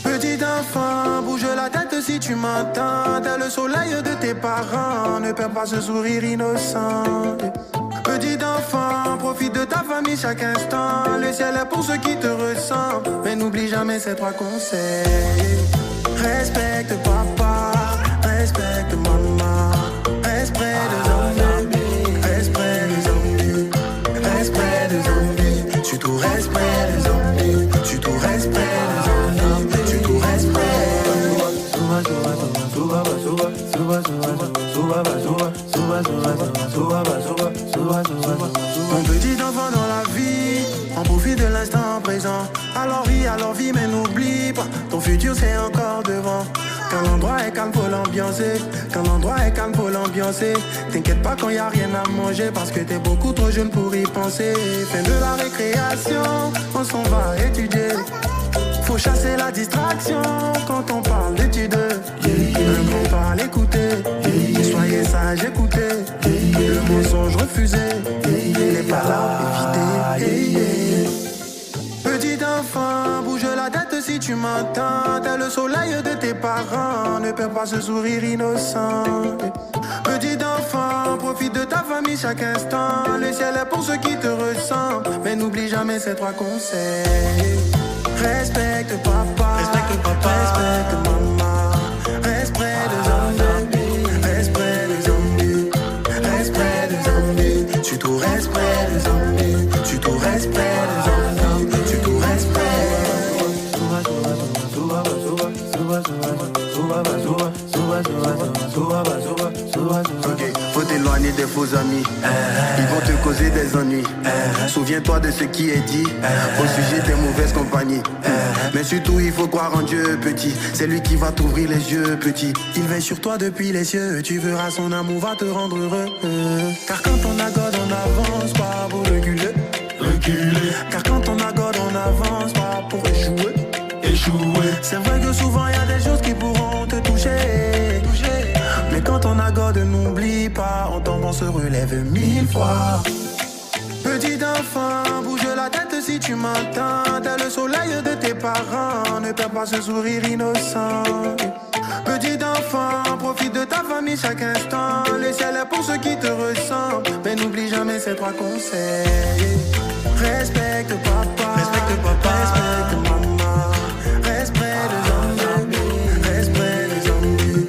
Petit enfant, bouge la tête si tu m'entends. T'as le soleil de tes parents, ne perds pas ce sourire innocent. Petit enfant, profite de ta famille chaque instant. Le ciel est pour ceux qui te ressemblent, mais n'oublie jamais ces trois conseils. Respecte papa, respecte maman, reste près des zombies, reste près des zombies, reste près des zombies, surtout reste près des zombies, surtout reste près des zombies, surtout reste près. Mon petit enfant dans la vie, on profite de l'instant présent. Alors vis, mais n'oublie pas, ton futur c'est encore devant. Quand l'endroit est calme, faut l'ambiancer. Quand l'endroit est calme, faut l'ambiancer. T'inquiète pas quand y a rien à manger, parce que t'es beaucoup trop jeune pour y penser. Fin de la récréation, on s'en va étudier. Faut chasser la distraction quand on parle d'études. Un bon parle, écoutez. Soyez sage, écoutez. Le mensonge refusé, il n'est pas là, évitez. Petit enfant, bouge la tête si tu m'entends. T'as le soleil de tes parents, ne perds pas ce sourire innocent. Petit enfant, profite de ta famille chaque instant. Le ciel est pour ceux qui te ressemblent, mais n'oublie jamais ces trois conseils. Respecte papa, respecte maman, reste près des zombies, reste près des zombies, reste près des zombies, surtout reste près des zombies, surtout reste près des zombies, surtout reste près. Ok, faut t'éloigner des faux amis, ils vont te causer des ennuis. Souviens-toi de ce qui est dit au sujet des mauvaises compagnies. Mais surtout il faut croire en Dieu petit, c'est lui qui va t'ouvrir les yeux petit. Il veille sur toi depuis les cieux, tu verras son amour va te rendre heureux. Car quand on agode on avance pas pour reculer. Car quand on agode on avance pas pour échouer. C'est vrai que souvent y a des choses qui pourront te toucher. Mais quand on agode n'oublie pas, on tombe on se relève 1000 fois. Petit enfant, bouge la tête si tu m'entends. T'as le soleil de tes parents, ne perds pas ce sourire innocent. Petit enfant, profite de ta famille chaque instant. Le ciel est pour ceux qui te ressemblent, mais n'oublie jamais ces trois conseils. Respecte papa, respecte maman, reste près des zombies, reste près des zombies,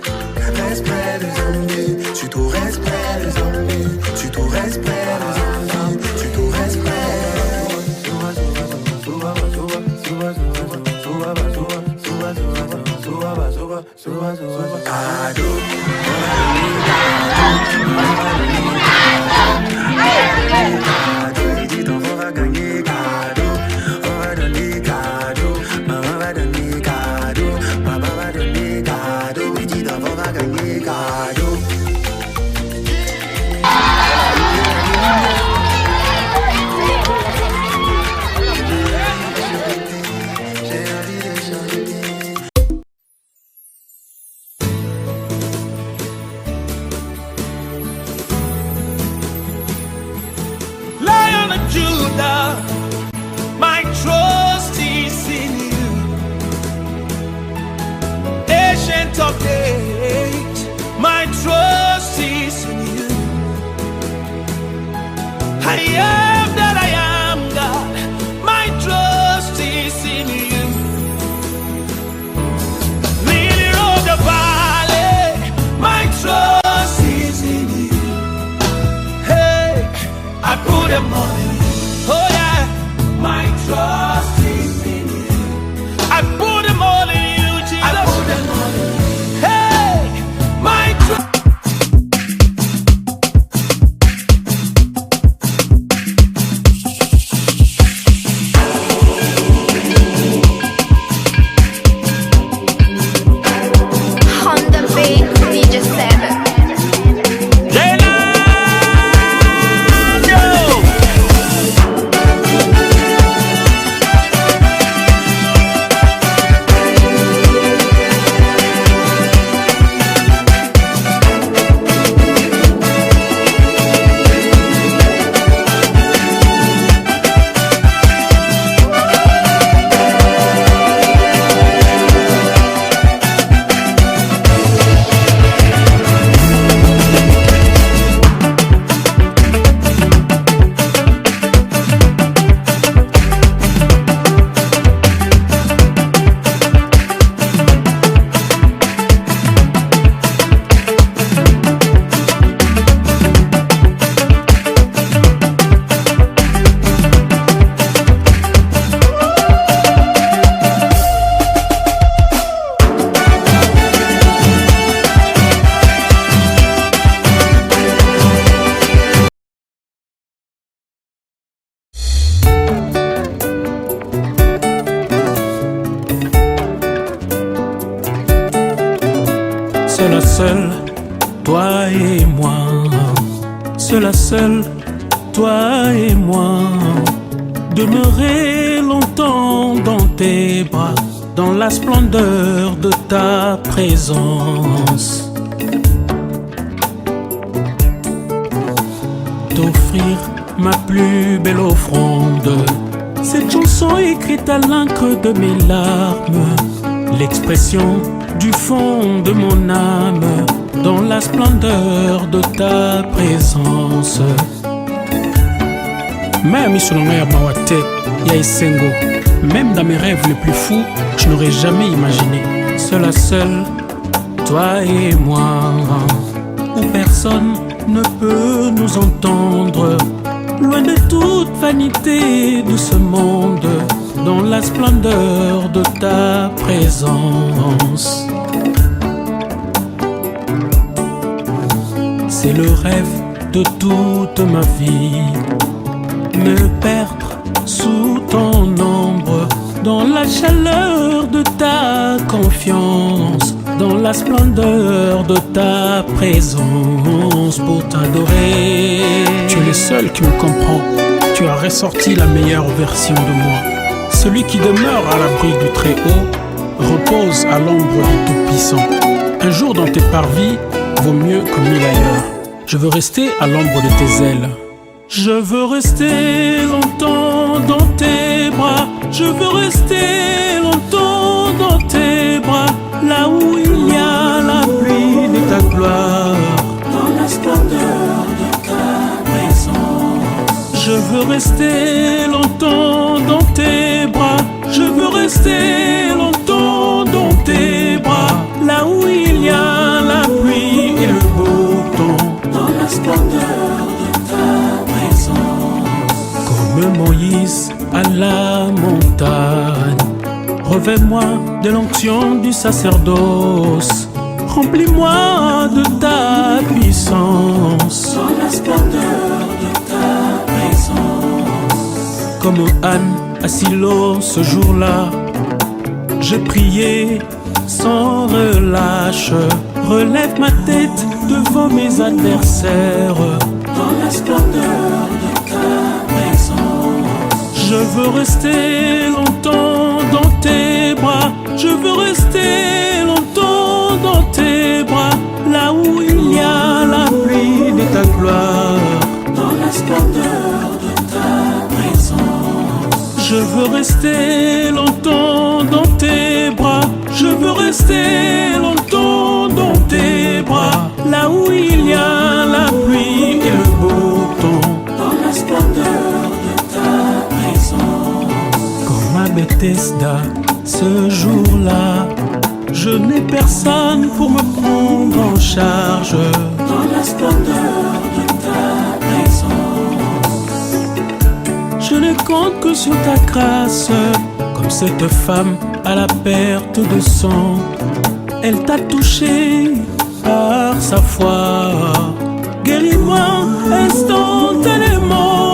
reste près des zombies, surtout reste près des zombies, surtout reste près des zombies, surtout reste près. My trust is in you, ancient of days. My trust is in you. I am that I am, God. My trust is in you. Lily of the valley, my trust is in you. Hey, I put them on you. Oh yeah, my trust is in you. I put them all in you, Jesus. I put them all in you. Hey, my trust. Honda Bay, DJ 7. seul, toi et moi. Seul à seul, toi et moi. Demeurer longtemps dans tes bras, dans la splendeur de ta présence. T'offrir ma plus belle offrande, cette chanson écrite à l'encre de mes larmes, l'expression du fond de mon âme, dans la splendeur de ta présence. Même dans mes rêves les plus fous, je n'aurais jamais imaginé. Seul à seul, toi et moi, où personne ne peut nous entendre, loin de toute vanité de ce monde, dans la splendeur de ta présence. C'est le rêve de toute ma vie, me perdre sous ton ombre, dans la chaleur de ta confiance, dans la splendeur de ta présence, pour t'adorer. Tu es le seul qui me comprend, tu as ressorti la meilleure version de moi. Celui qui demeure à l'abri du Très-Haut repose à l'ombre du Tout-Puissant. Un jour dans tes parvis vaut mieux que 1000 ailleurs. Je veux rester à l'ombre de tes ailes. Je veux rester longtemps dans tes bras. Je veux rester longtemps dans tes bras, là où il y a la pluie de ta gloire, dans la splendeur de ta présence. Je veux rester longtemps dans tes bras. Je veux rester longtemps dans tes bras, là où il y a la pluie et le beau temps, dans la splendeur de ta présence. Comme Moïse à la montagne, revêt-moi de l'onction du sacerdoce, remplis-moi de ta puissance, dans la splendeur de ta présence. Comme Anne à Silo ce jour-là, je priais sans relâche, relève ma tête devant mes adversaires, dans la splendeur de ta présence. Je veux rester longtemps dans tes bras, je veux rester longtemps dans tes bras, là où il y a la pluie de ta gloire, dans la splendeur de ta présence. Je veux rester longtemps dans tes bras, je veux rester longtemps dans tes bras, là où il y a la pluie et le beau temps, dans la splendeur de ta présence. Comme à Bethesda, ce jour-là, je n'ai personne pour me prendre en charge, dans la splendeur de ta présence. Je ne compte que sur ta grâce, comme cette femme à la perte de sang. Elle t'a touché par sa foi, guéris-moi instantanément.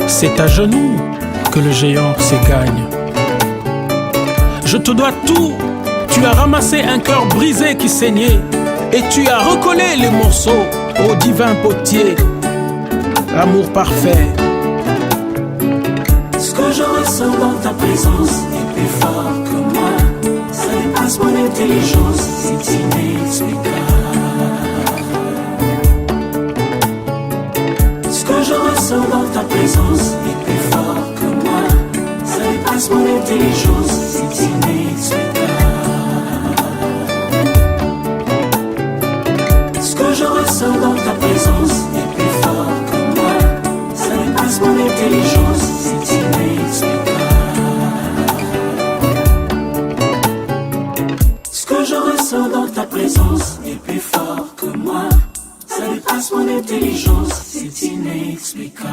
C'est à genoux que le géant s'égagne. Je te dois tout. Tu as ramassé un cœur brisé qui saignait, et tu as recollé les morceaux au divin potier. Amour parfait. Ce que je ressens dans ta présence est plus fort que moi. Ça dépasse mon intelligence, c'est inexplicable. Ce que je ressens dans ta présence est plus fort que moi. Ça dépasse mon intelligence, c'est inexplicable. Ce que je ressens dans ta présence est plus fort que moi. Ça dépasse mon intelligence, c'est inexplicable. Ce que je ressens dans ta présence est plus fort que moi. Ça dépasse mon intelligence, c'est inexplicable.